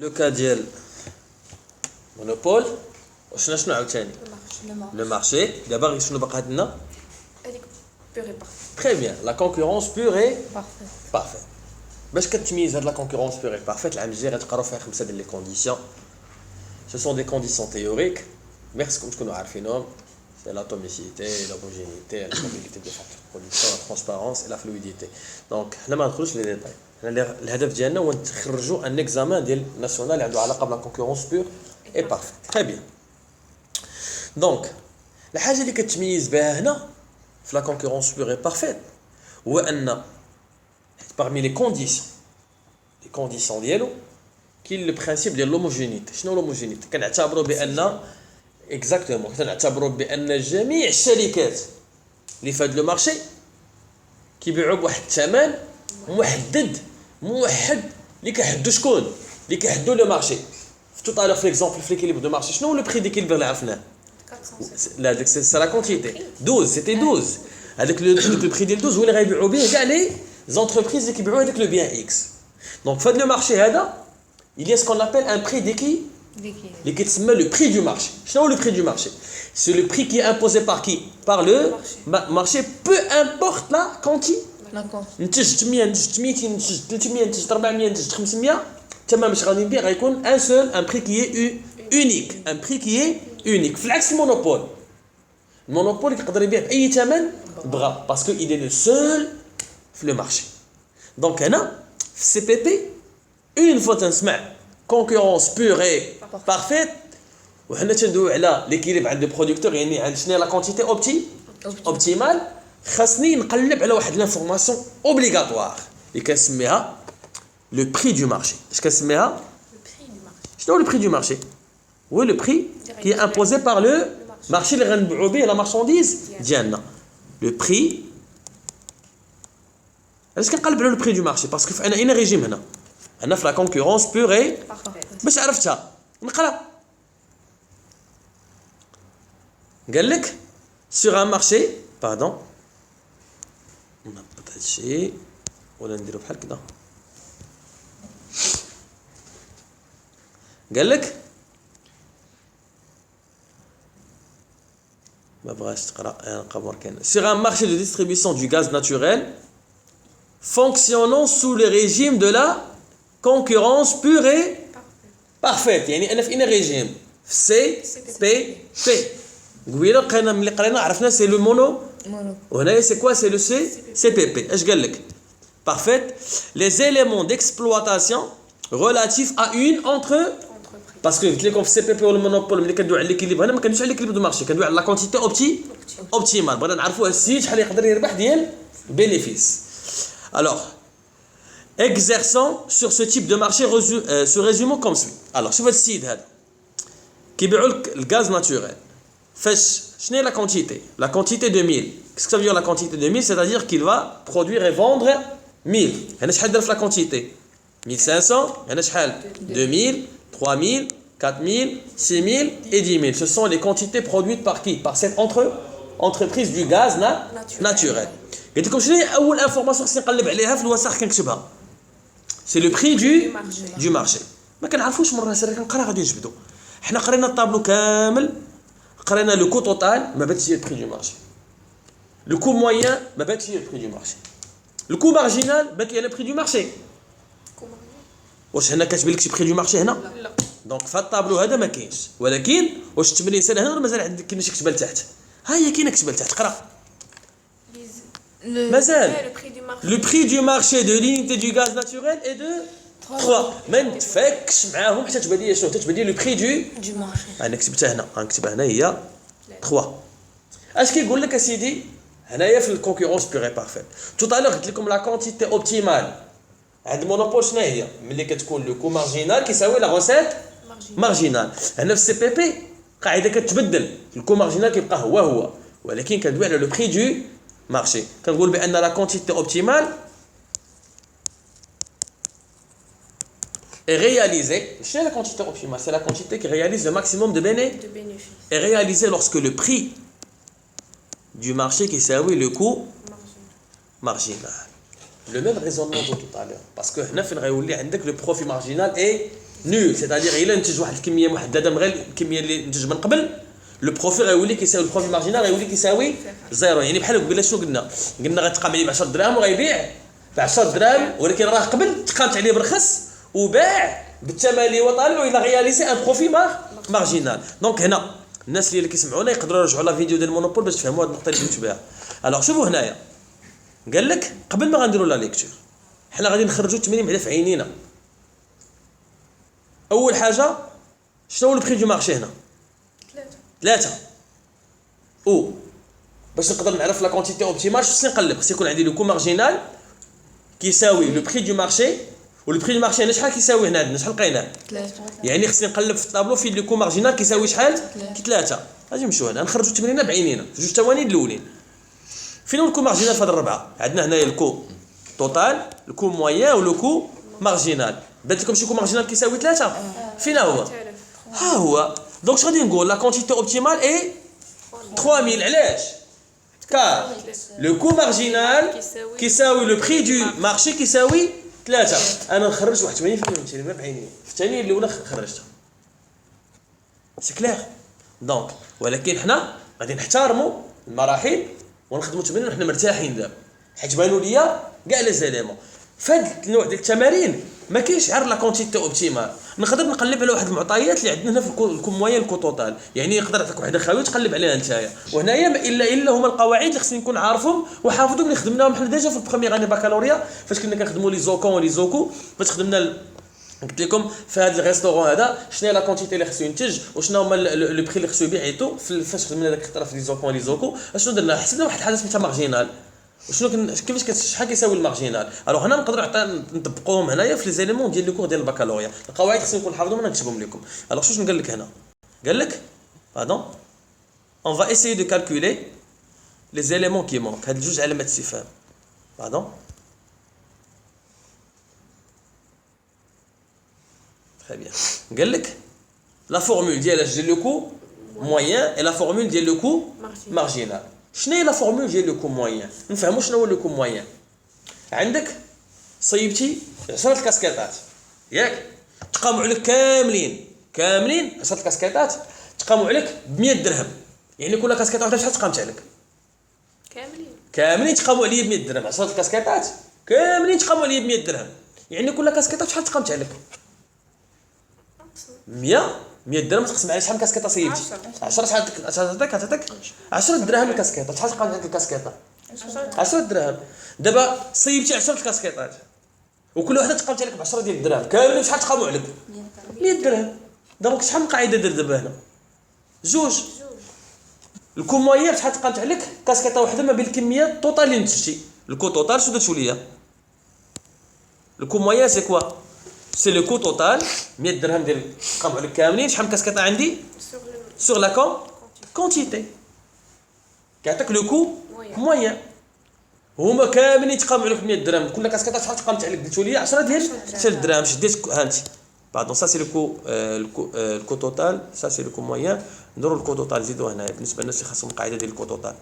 لو كا ديال مونوبول شنو عاوتاني لو مارشي دابا شنو باقا عندنا هذيك بيغي بارفيت تري بيان لا كونكورونس بور اي بارفيت بارفيت باش كتميز هاد لا كونكورونس بور اي بارفيت العام الجاي غتقراو فيها 5 ديال لي كونديسيون سو سون دي كونديسيون تhéoriques ميرسكم تكونوا عارفينهم c'est l'atomicité, l'homogénéité, la stabilité des facteurs de production, la transparence et la fluidité. Donc, حنا ما ندخلوش لي ديتاي. حنا الهدف ديالنا هو نخرجوا ان اكزامان ديال ناسيونال اللي عنده علاقه بلا كونكورونس بور اي بارفيت. تري بيان. دونك الحاجه اللي كتميز بها هنا في لا كونكورونس بور اي بارفيت هو ان parmi les conditions ديالو كاين لو برينسيپ ديال لوموجينيتي. شنو لوموجينيتي؟ كنعتبروا بان اكزاكتومون كنعتبروا بان جميع الشركات اللي في هذا لو مارشي كيبيعوا بواحد الثمن محدد موحد اللي كيحددوا شكون اللي كيحددوا لو مارشي. في توطالور في ليكزامبل في ليكيليبر دو مارشي شنو هو لو بري ديكيليبر اللي عرفناه؟ 450 لا ديك سي لا كونتيتي 12 سيتي 12 هذاك لو بري ديال 12 هو اللي غيبيعوا به كاع لي زونتربريز اللي كيبيعوا هذاك لو بيان اكس. دونك في هذا لو مارشي هذا il y a ce qu'on appelle un prix d'équilibre. Qui s'appelle le prix du marché. C'est le prix du marché. C'est le prix qui est imposé par qui? Par le marché. Peu importe la quantité. نتجت 100 نتجت 200 نتجت 300 نتجت 400 نتجت 500 تمام باش غادي نبيع غيكون ان سول ان بري كي اي اونيك ان بري كي اي اونيك في العكس المونوبول. المونوبول يقدر يبيع باي ثمن بغا باسكو il est le seul في لو مارشي. دونك هنا في السي بي بي une fois تنسمع concurrence pure et parfaite وحنا تندويو على ليكيليب عند البرودكتور يعني عند شنو لا كونتيتي اوبتيمال خاصني نقلب على واحد لانفورماسيون اوبليغاتوار اللي كنسميها لو بري دو مارشي. اش كنسميها شنو لو بري دو مارشي؟ هو لو بري كي امبوزي بار لو مارشي اللي غنبيعوا به لا مارشانديز ديالنا. لو بري علاش كنقلب على لو بري دو مارشي؟ باسكو في انا ريجيم هنا في لا كونكورونس بور اي باش عرفتها نقرا قال لك سور ان مارشي باردون نهبط هادشي ولا نديرو بحال كدا. قال لك ما بغاش تقرا انا قمر كان سور ان مارشي دو ديستريبيسيون دو غاز ناتوريل fonctionnant sous le régime de la concurrence pure et parfaite. يعني انا في ان ريجيم في سي بي بي قبيله قلنا ملي قرينا عرفنا سي لو مونو وهنا سي كوا سي لو سي بي بي. اش قال لك parfaite les éléments d'exploitation relatifs à une entre باسكو قلت لكم في سي بي بي ولا المونوبول ملي كندوي على ليكيليبر هنا ما كندويش على ليكيليبر دو مارشي كندوي على لا كونتيتي اوبتيمال. بغينا نعرفوا السيد شحال يقدر يربح ديال بينيفيس. alors exerçant sur ce type de marché se résumant comme suit. alors شوف هذا السيد هذا كيبيعوا لك الغاز ناتوريل فاش شنو هي لا كونتيتي؟ لا كونتيتي de 1000. qu'est-ce que ça veut dire la quantité de 1000? c'est-à-dire qu'il va produire et vendre 1000. هنا شحال دار في لا كونتيتي 1500 هنا شحال 2000 3000 4000 6000 et 10000. ce sont les quantités produites par qui? par cette entreprise du gaz naturel. قلت لكم شنو هي اول انفورماسيون خصني نقلب عليها في الوثائق كنكتبها؟ سي لو بري دو مارشي. ما كنعرفوش من راسنا كنقرا غادي نجبدو. حنا قرينا الطابلو كامل قرينا لو كو توتال ما بانش لي بري دو مارشي. لو كو موين ما بانش لي بري دو مارشي. لو كو مارجينال بانت لي بري دو مارشي. واش هنا كتبان لك شي بري دو مارشي هنا؟ لا. دونك في الطابلو هذا ما كاينش ولكن واش 80 سنه هنا مازال عندك كاين شي كتبه لتحت؟ ها هي كاينه كتبه لتحت قرا. مازال le prix du marché de l'unité du gaz naturel est de 3. ما نتفكش معاهم حتى تبان لي شنو تبان لي لو بري دو مارشي. انا كتبتها هنا غنكتبها هنا هي 3. اش كيقول لك اسيدي هنايا في الكونكورونس بيغ بارفيت توطالور قلت لكم لا كونتيتي اوبتيمال عند المونوبول شنو هي؟ ملي كتكون لو كو مارجينال كيساوي لا غوسيت مارجينال. هنا في السي بي بي قاعده كتبدل الكو مارجينال كيبقى هو ولكن كندوي على لو بري دو marché. كنقول بان لا كونتيتي اوبتيمال est réalisée. Chez la quantité optimale, c'est la quantité qui réalise le maximum de bénéfices. Est réalisée lorsque le prix du marché qui s'appelle le coût marginal. Le même raisonnement de tout à l'heure. Parce que هنا فين غيولي عندك le profit marginal est نول سيتادير الا نتج واحد الكميه محدده من غير الكميه اللي نتج من قبل لو بروفي غيولي كيساوي البروفي مارجينال غيولي كيساوي زيرو. يعني بحال قبيله شنو قلنا غتقام عليه ب 10 دراهم وغيبيع ب 10 دراهم، ولكن راه قبل تقامت عليه برخص وباع بالثمن اللي هو طالب ولا غياليسي ان بروفي مارجينال. دونك هنا الناس اللي كيسمعونا يقدروا يرجعوا لا فيديو ديال المونوبول باش تفهموا هذه النقطه اللي قلت بها. الوغ شوفوا هنايا قال لك قبل ما غنديروا لا ليكتور حنا غادي نخرجوا التمرين بعدا في عينينا. اول حاجه شنو هو البري دو مارشي هنا؟ 3. او باش نقدر نعرف لا كونتيتي اوبتيمال خصني نقلب، خص يكون عندي لو كو مارجينال كيساوي لو بري دو مارشي، ولو بري دو مارشي هنا شحال كيساوي هنا عندنا شحال لقيناه 3. يعني خصني نقلب في الطابلو فين لو كو مارجينال كيساوي شحال 3. غادي نمشيو هنا نخرجوا التمرينه بعينينا في جوج ثواني الاولين. فين هو الكو مارجينال في هاد الربعه؟ عندنا هنايا الكو توتال الكو مويان ولو كو مارجينال. بانت لكم شي كو مارجينال كيساوي 3 فين هو؟ ها هو. دونك اش غادي نقول لا كونتيتي اوبتيمال اي 3000. علاش؟ كار لو كو مارجينال كيساوي لو بري دو مارشي كيساوي 3. انا نخرج 81% من التمرين بعيني في الثانيه الاولى خرجتها. سي كلير. دونك ولكن حنا غادي نحترموا المراحل ونخدموا التمرين وحنا مرتاحين دابا حيت بانوا ليا كاع لي زيليمون. فهاد النوع ديال التمارين ما كاينش عار لا كونتيتي اوبتيمال. نقدر نقلب على واحد المعطيات اللي عندنا هنا في الكو موين الكو توتال، يعني يقدر يعطيك واحد خاوي تقلب عليها نتايا. وهنايا ما الا هما القواعد اللي خصني نكون عارفهم وحافظهم اللي خدمناهم حنا ديجا في البروميير اني باكالوريا فاش كنا كنخدموا لي زوكون ولي زوكو. فاش خدمنا قلت لكم في هذا الريستورون هذا شنو هي لا كونتيتي اللي خصو ينتج وشنو هما لو بري اللي خصو يبيع ايتو. فاش خدمنا داك الخطره في لي زوكون ولي زوكو شنو درنا؟ حسبنا واحد الحاجه سميتها مارجينال. وشنو كيفاش شحال كيساوي المارجينال. الوغ هنا نقدروا نطبقوهم هنايا في لي زيليمون ديال لو كور ديال البكالوريا. القواعد خصني نكون حافظهم انا نكتبهم لكم. الوغ شنو قال لك هنا؟ قال لك باردون اون فا ايسيي دو كالكولي لي زيليمون كي مونك. هاد الجوج علامات استفهام. باردون très bien. قال لك لا فورمول ديال لو كو موين اي لا فورمول ديال لو كو مارجينال. شنو هي لا فورمول ديال لو كو موين؟ نفهموا شنو هو لو كو موين. عندك صيبتي 10 الكاسكيطات ياك تقاموا عليك كاملين 10 الكاسكيطات تقاموا عليك ب 100 درهم. يعني كل كاسكيطه واحده شحال تقامت عليك؟ كاملين تقاموا عليا ب 100 درهم. 10 الكاسكيطات كاملين تقاموا عليا ب 100 درهم. يعني كل كاسكيطه شحال تقامت عليك؟ 100 درهم تقسم على شحال كاسكيطه صيبتي؟ 10 شحال تعطيك 10 دراهم الكاسكيطه. شحال تقام عندك الكاسكيطه؟ 10 دراهم. دابا صيبتي 10 الكاسكيطات وكل وحده تقامت عليك ب 10 ديال الدراهم كاملين. شحال تقاموا عليك؟ 100 درهم. دونك شحال من قاعده دير دابا هنا؟ جوج. الكو موين شحال تقامت عليك كاسكيطه واحده ما بين الكميه التوتال اللي نتجتي. الكو توتال شنو درتو ليا؟ الكو موين سي كوا؟ سي لو كو توتال 100 درهم ديال تقاموا عليك كاملين. شحال من كاسكيطه عندي؟ سور لا كونتيتي كيعطيك لو كو موين. هما كاملين تقاموا عليك 100 درهم. كل كاسكيطه شحال تقامت عليك؟ قلتوا لي 10 ديال الدراهم. شديت ها انت باردون سا سي لو كو توتال سا سي لو كو موين. نديروا الكو توتال نزيدوه هنايا بالنسبه للناس اللي خاصهم القاعده ديال الكو توتال.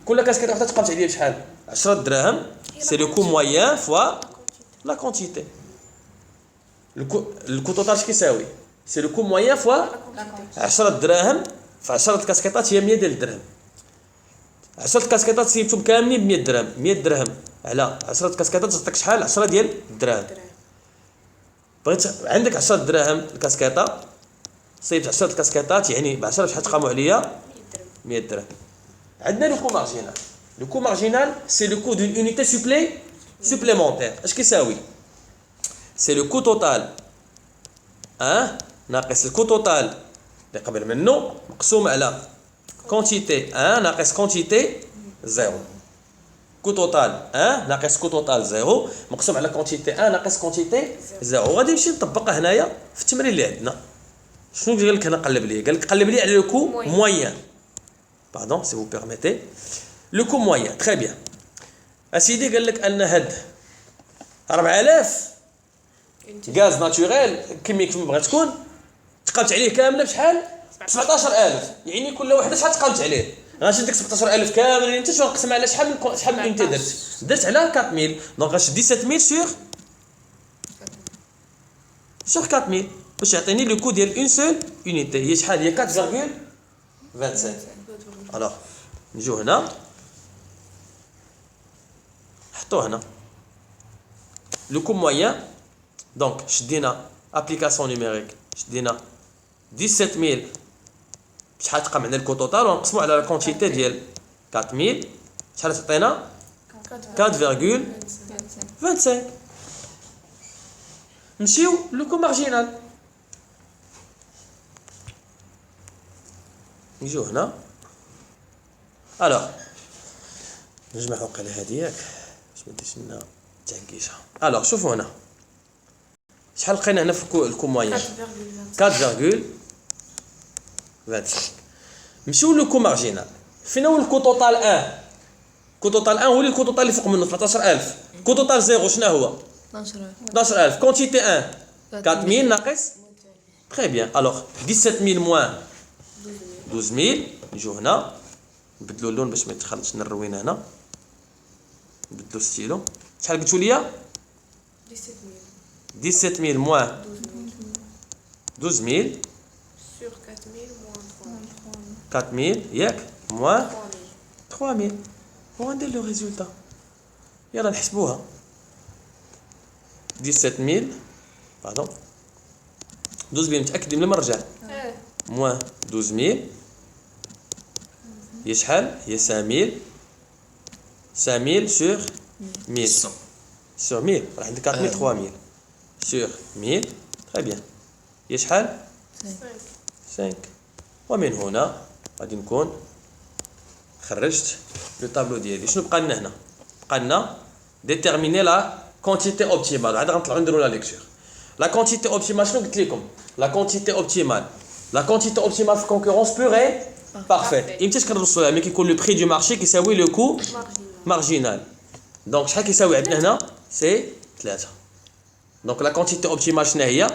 كل كاسكيطه وحده تقامت عليا بشحال؟ 10 دراهم. سي لو كو موين فوا لا كونتيتي. الكو توتال اش كيساوي؟ سي لو كو موين فوا 10 دراهم. ف 10 كاسكيطات هي 100 ديال الدرهم. 10 كاسكيطات سيبتهم كاملين ب 100 درهم. 100 درهم على 10 كاسكيطات تعطيك شحال؟ 10 ديال الدراهم. بغيت عندك 10 دراهم الكاسكيطه صيبت 10 كاسكيطات يعني ب 10 شحال تقاموا عليا؟ 100 درهم. عندنا لو كو مارجينال. لو كو مارجينال سي لو كو دون اونيتي سوبليمونتير. اش كيساوي؟ سي لو كو توتال ناقص الكو توتال اللي قبل منه مقسوم على كونتيتي ناقص كونتيتي زيرو. كو توتال ناقص كو توتال زيرو مقسوم على كونتيتي ناقص كونتيتي زيرو. غادي نمشي نطبقها هنايا في التمرين اللي عندنا. شنو قال لك هنا؟ قلب لي قال لك قلب لي على لو كو موين. باردون سي فو بيرميتي لو كو موين. تري بيان اسيدي. قال لك ان هاد 4000 غاز ناتوريل كميه كيف ما بغات تكون تقامت عليه كامله بشحال؟ 17000. يعني كل وحده شحال تقامت عليه؟ غنشد ديك 17000 كامل ينتج ونقسم على شحال من انت درت على 4000. دونك غنشد 17000 سور sur 4000 باش يعطيني لو كو ديال اون سول يونيتي هي شحال هي 4.25 alors نجيو هنا حطوه هنا لو كو موين دونك شدينا ابليكاسيون نيميريك شدينا 17000 شحال تبقى معنا الكو توتال ونقسمو على لا كونتيتي ديال 4000 شحال تعطينا 4.25 نمشيو لو كو مارجينال نجيو هنا الوغ نجمع وقيلا هادي ياك باش ما ديرش لنا تعكيشه الوغ شوفوا هنا شحال لقينا هنا في الكو موين 4.25 نمشيو لو كو مارجينال فين هو الكو توتال 1 كو توتال 1 هو الكو توتال اللي فوق منه 17000 كو توتال 0 شنو هو 12000 كونتيتي 1 4000 ناقص تري بيان الوغ 17000 موان 12000 نجيو هنا نبدلوا اللون باش ما يتخلطش لنا الروينه هنا نبدلوا ستيلو شحال قلتوا لي 17000 موان 12000 sur 4000 moins 4000 ياك موان 3000 وغندير لو ريزولتا يلا نحسبوها 17000 باردون 12000 متاكدين بلا ما نرجع 3000 موان 12000 هي شحال هي 5000 sur 1000 sur 1000 راه عندك 4000 3000 sur 1000 très bien هي شحال 5 ومن هنا غادي نكون خرجت لو طابلو ديالي شنو بقى لنا هنا بقى لنا ديتيرميني لا كونتيتي اوبتيمال عاد غنطلعوا نديروا لا ليكتور لا كونتيتي اوبتيمال شنو قلت لكم لا كونتيتي اوبتيمال في كونكورونس بور اي بارفيت امتى كنرسلوا لها ملي كيكون لو بري دو مارشي كيساوي لو كو مارجينال دونك شحال كيساوي عندنا هنا سي 3 دونك لا كونتيتي اوبتيمال شنو هي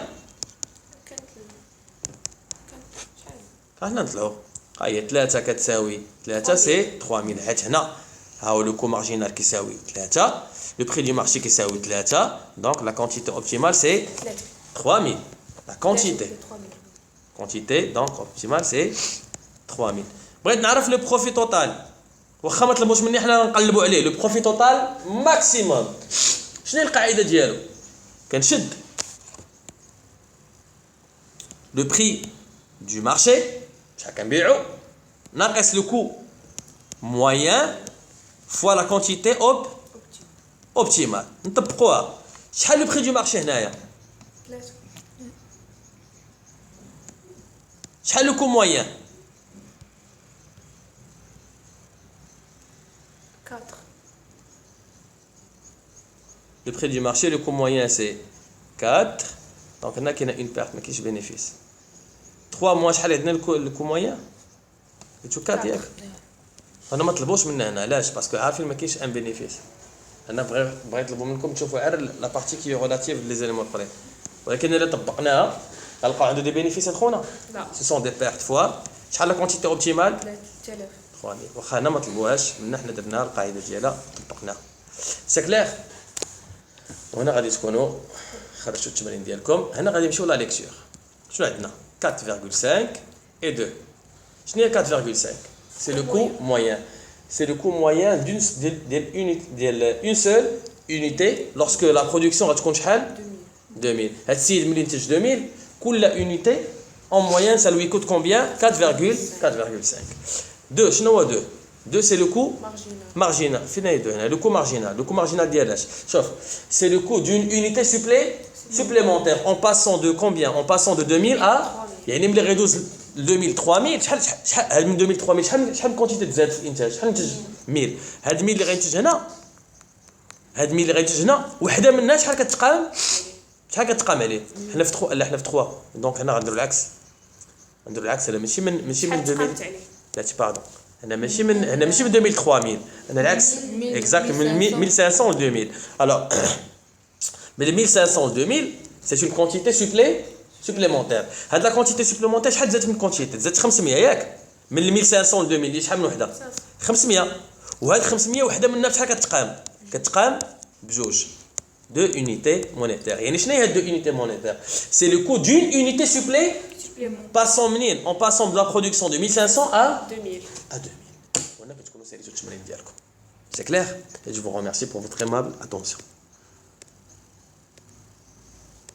هنا نطلعوا ها هي 3 كتساوي 3 سي 3000 حيت هنا ها هو لو كو مارجينال كيساوي 3 لو بري دو مارشي كيساوي 3 دونك لا كونتيتي اوبتيمال سي 3000 لا quantité donc optimale c'est 3000 بغيت نعرف لو بروفي توتال واخا ما طلبوش مني حنا نقلبوا عليه لو بروفي توتال ماكسيموم شنو هي القاعده ديالو كنشد لو بري دو مارشي شحال كنبيعو ناقص لو كو موين فوا لا كونتيتي اوبتيمال نطبقوها شحال لو بري دو مارشي هنايا شحال لو كو موين 4 le prix du marché le coût moyen c'est 4 donc هنا كاينه اون بيرت ما كاينش بينيفيس 3 mois شحال عندنا الكو موين قلتو 4 ياك انا ما طلبوش منا هنا علاش باسكو عارفين ما كاينش ان بينيفيس انا بغيت نطلبوا منكم تشوفوا غير لا بارتي كي ريلاتيف لي زيليمون اخرين ولكن الا طبقناها غنلقاو عنده دي بينيفيس الخونا لا سي سون دي بيرت فوا شحال لا كونتيتي اوبتيمال 3000 3000 واخا هنا ما طلبوهاش منا حنا درنا القاعده ديالها طبقناها سي كلير وهنا غادي تكونوا خرجتوا التمرين ديالكم هنا غادي نمشيو لا ليكتور شنو عندنا 4.5 et 2 شنو هي 4.5 c'est le coût moyen c'est le coût moyen d'une seule unité lorsque la production غتكون شحال 2000 هاد السيد ملي ينتج 2000 كل unité en moyenne ça lui coûte combien 4.5 2 شنو هو 2 2 c'est le coût marginal فين هي 2 هنا le coût marginal ديال اش شوف c'est le coût d'une unité supplémentaire en passant de combien en passant de 2000 à يعني ملي غيدوز 2000 3000 شحال من 2000 3000 شحال كونتيتي تزاد في الانتاج شحال نتج 1000 هاد 1000 اللي غينتج هنا وحده منها شحال كتقام عليه حنا في 3 لا حنا في 3 دونك هنا غنديروا العكس هذا ماشي من 2000 لا باردون هنا ماشي من 2000 3000 هنا العكس اكزاكت من 1500 ل 2000 alors mais de 1500 ل 2000 c'est une quantité supplémentaire هاد لا كونتيتي سوبليمونتير شحال زادت من كونتيتي زادت 500 ياك من 1500 ل 2000 شحال من وحده 500 وهاد 500 وحده منها بشحال كتقام بجوج 2 unités monétaires. يعني شنو هي 2 unités monétaires? C'est le coût d'une unité Supplément. passant منين en passant de la production de 1500 à 2000. 2000. On a que tu connais les autres moyens. C'est clair? Et je vous remercie pour votre aimable attention.